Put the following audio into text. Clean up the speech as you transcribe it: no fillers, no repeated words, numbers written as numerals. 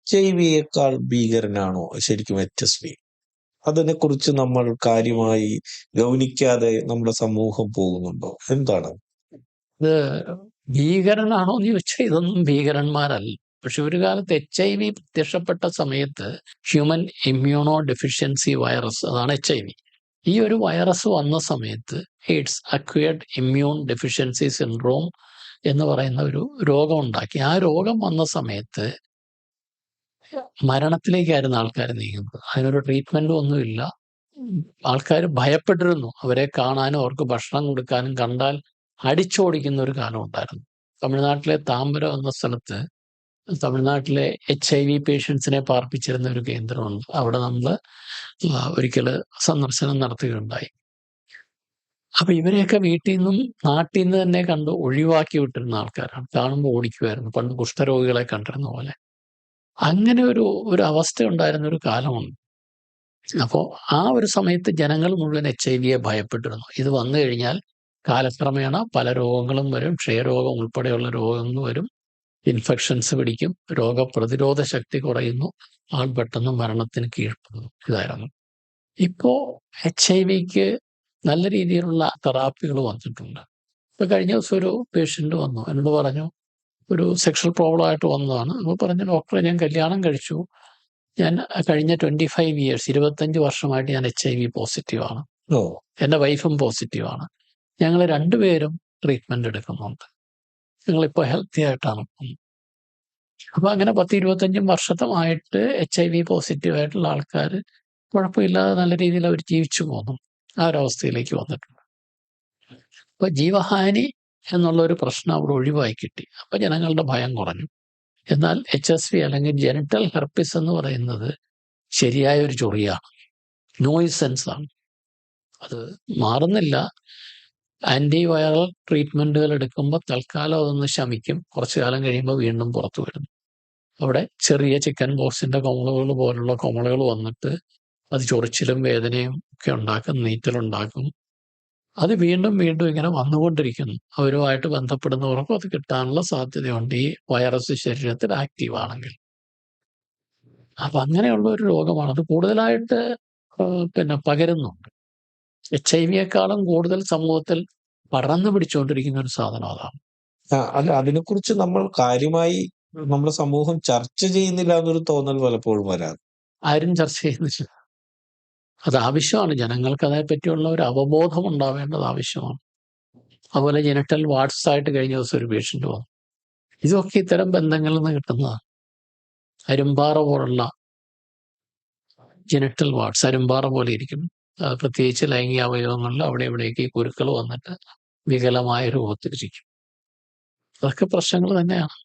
HIV ഭീകരനാണോ ശരിക്കും HSV? അതിനെക്കുറിച്ച് നമ്മൾ കാര്യമായി ഗൗനിക്കാതെ നമ്മുടെ സമൂഹം പോകുന്നുണ്ടോ? എന്താണ്? ഇത് ഭീകരനാണോ എന്ന് ചോദിച്ചാൽ ഇതൊന്നും ഭീകരന്മാരല്ല. പക്ഷെ ഒരു കാലത്ത് HIV പ്രത്യക്ഷപ്പെട്ട സമയത്ത് ഹ്യൂമൻ ഇമ്മ്യൂണോ ഡെഫിഷ്യൻസി വൈറസ്, അതാണ് HIV. ഈ ഒരു വൈറസ് വന്ന സമയത്ത് AIDS, acquired immune deficiency syndrome എന്ന് പറയുന്ന ഒരു രോഗം ഉണ്ടാക്കി. ആ രോഗം വന്ന സമയത്ത് മരണത്തിലേക്കായിരുന്നു ആൾക്കാർ നീങ്ങുന്നത്. അതിനൊരു ട്രീറ്റ്മെന്റും ഒന്നുമില്ല. ആൾക്കാർ ഭയപ്പെട്ടിരുന്നു. അവരെ കാണാനും അവർക്ക് ഭക്ഷണം കൊടുക്കാനും കണ്ടാൽ അടിച്ചോടിക്കുന്ന ഒരു കാലം ഉണ്ടായിരുന്നു. തമിഴ്നാട്ടിലെ താമ്പരം എന്ന സ്ഥലത്ത് തമിഴ്നാട്ടിലെ HIV പേഷ്യൻസിനെ പാർപ്പിച്ചിരുന്ന ഒരു കേന്ദ്രമുണ്ട്. അവിടെ നമ്മൾ ഒരിക്കൽ സന്ദർശനം നടത്തുകയുണ്ടായി. അപ്പൊ ഇവരെയൊക്കെ വീട്ടിൽ നിന്നും നാട്ടിൽ നിന്ന് തന്നെ കണ്ട് ഒഴിവാക്കി വിട്ടിരുന്ന ആൾക്കാരാണ്. കാണുമ്പോൾ ഓടിക്കുമായിരുന്നു, പണ്ട് കുഷ്ഠരോഗികളെ കണ്ടിരുന്ന പോലെ. അങ്ങനെ ഒരു അവസ്ഥ ഉണ്ടായിരുന്ന ഒരു കാലമുണ്ട്. അപ്പോൾ ആ ഒരു സമയത്ത് ജനങ്ങൾ മുഴുവൻ HIV ഭയപ്പെട്ടിരുന്നു. ഇത് വന്നു കഴിഞ്ഞാൽ കാലക്രമേണ പല രോഗങ്ങളും വരും, ക്ഷയരോഗം ഉൾപ്പെടെയുള്ള രോഗങ്ങൾ വരും, ഇൻഫെക്ഷൻസ് പിടിക്കും, രോഗപ്രതിരോധ ശക്തി കുറയുന്നു, ആൾ പെട്ടെന്ന് മരണത്തിന് കീഴ്പ്പെടുന്നു. ഇതായിരുന്നു. ഇപ്പോ HIV നല്ല രീതിയിലുള്ള തെറാപ്പികൾ വന്നിട്ടുണ്ട്. ഇപ്പൊ കഴിഞ്ഞ ദിവസം ഒരു പേഷ്യന്റ് വന്നു, എന്നോട് പറഞ്ഞു ഒരു സെക്ഷൽ പ്രോബ്ലം ആയിട്ട് വന്നതാണ്. അപ്പോൾ പറഞ്ഞു, ഡോക്ടറെ ഞാൻ കല്യാണം കഴിച്ചു, ഞാൻ കഴിഞ്ഞ 25 years 25 വർഷമായിട്ട് ഞാൻ HIV പോസിറ്റീവാണ്, എൻ്റെ വൈഫും പോസിറ്റീവാണ്, ഞങ്ങൾ രണ്ടുപേരും ട്രീറ്റ്മെന്റ് എടുക്കുന്നുണ്ട്, ഞങ്ങളിപ്പോൾ ഹെൽത്തി ആയിട്ടാണ്. അപ്പൊ അങ്ങനെ 10-25 വർഷമായിട്ട് HIV പോസിറ്റീവായിട്ടുള്ള ആൾക്കാർ കുഴപ്പമില്ലാതെ നല്ല രീതിയിൽ അവർ ജീവിച്ചു പോകുന്നു. ആ ഒരവസ്ഥയിലേക്ക് വന്നിട്ടുണ്ട്. അപ്പൊ ജീവഹാനി എന്നുള്ള ഒരു പ്രശ്നം അവിടെ ഒഴിവായി കിട്ടി. അപ്പൊ ജനങ്ങളുടെ ഭയം കുറഞ്ഞു. എന്നാൽ HSV അല്ലെങ്കിൽ ജെനിറ്റൽ ഹെർപ്പിസ് എന്ന് പറയുന്നത് ശരിയായ ഒരു ചൊറിയാണ്, നോയിസെൻസ് ആണ്. അത് മാറുന്നില്ല. ആന്റി വൈറൽ ട്രീറ്റ്മെന്റുകൾ എടുക്കുമ്പോൾ തൽക്കാലം അതൊന്ന് ശമിക്കും, കുറച്ചു കാലം കഴിയുമ്പോൾ വീണ്ടും പുറത്തു വരുന്നു. അവിടെ ചെറിയ ചിക്കൻ ബോക്സിന്റെ കൊമളുകൾ പോലുള്ള കൊമളുകൾ വന്നിട്ട് അത് ചൊറിച്ചിലും വേദനയും ഒക്കെ ഉണ്ടാക്കും, നീറ്റലുണ്ടാക്കും. അത് വീണ്ടും വീണ്ടും ഇങ്ങനെ വന്നുകൊണ്ടിരിക്കുന്നു. അവരുമായിട്ട് ബന്ധപ്പെടുന്നവർക്കും അത് കിട്ടാനുള്ള സാധ്യതയുണ്ട്, ഈ വൈറസ് ശരീരത്തിൽ ആക്റ്റീവ് ആണെങ്കിൽ. അപ്പൊ അങ്ങനെയുള്ള ഒരു രോഗമാണ്. അത് കൂടുതലായിട്ട് പകരുന്നുണ്ട്. HIV കൂടുതൽ സമൂഹത്തിൽ പടർന്നു പിടിച്ചുകൊണ്ടിരിക്കുന്ന ഒരു സാധനം അതാണ്. അല്ല, അതിനെക്കുറിച്ച് നമ്മൾ കാര്യമായി നമ്മുടെ സമൂഹം ചർച്ച ചെയ്യുന്നില്ല എന്നൊരു തോന്നൽ പലപ്പോഴും വരാറ്. ആരും ചർച്ച ചെയ്യുന്നില്ല. അത് ആവശ്യമാണ്. ജനങ്ങൾക്ക് അതേപ്പറ്റിയുള്ള ഒരു അവബോധം ഉണ്ടാവേണ്ടത് ആവശ്യമാണ്. അതുപോലെ ജെനിറ്റൽ വാർഡ്സ് ആയിട്ട് കഴിഞ്ഞ ദിവസം ഒരു പേഷ്യന്റ് വന്നു. ഇതൊക്കെ ഇത്തരം ബന്ധങ്ങളിൽ നിന്ന് കിട്ടുന്നതാണ്. അരുമ്പാറ പോലുള്ള ജെനിറ്റൽ വാർഡ്സ് അരുമ്പാറ പോലെ ഇരിക്കും. പ്രത്യേകിച്ച് ലൈംഗിക അവയവങ്ങളിൽ അവിടെ ഇവിടേക്ക് ഈ കുരുക്കൾ വന്നിട്ട് വികലമായ രൂപത്തിലിരിക്കും. അതൊക്കെ പ്രശ്നങ്ങൾ തന്നെയാണ്.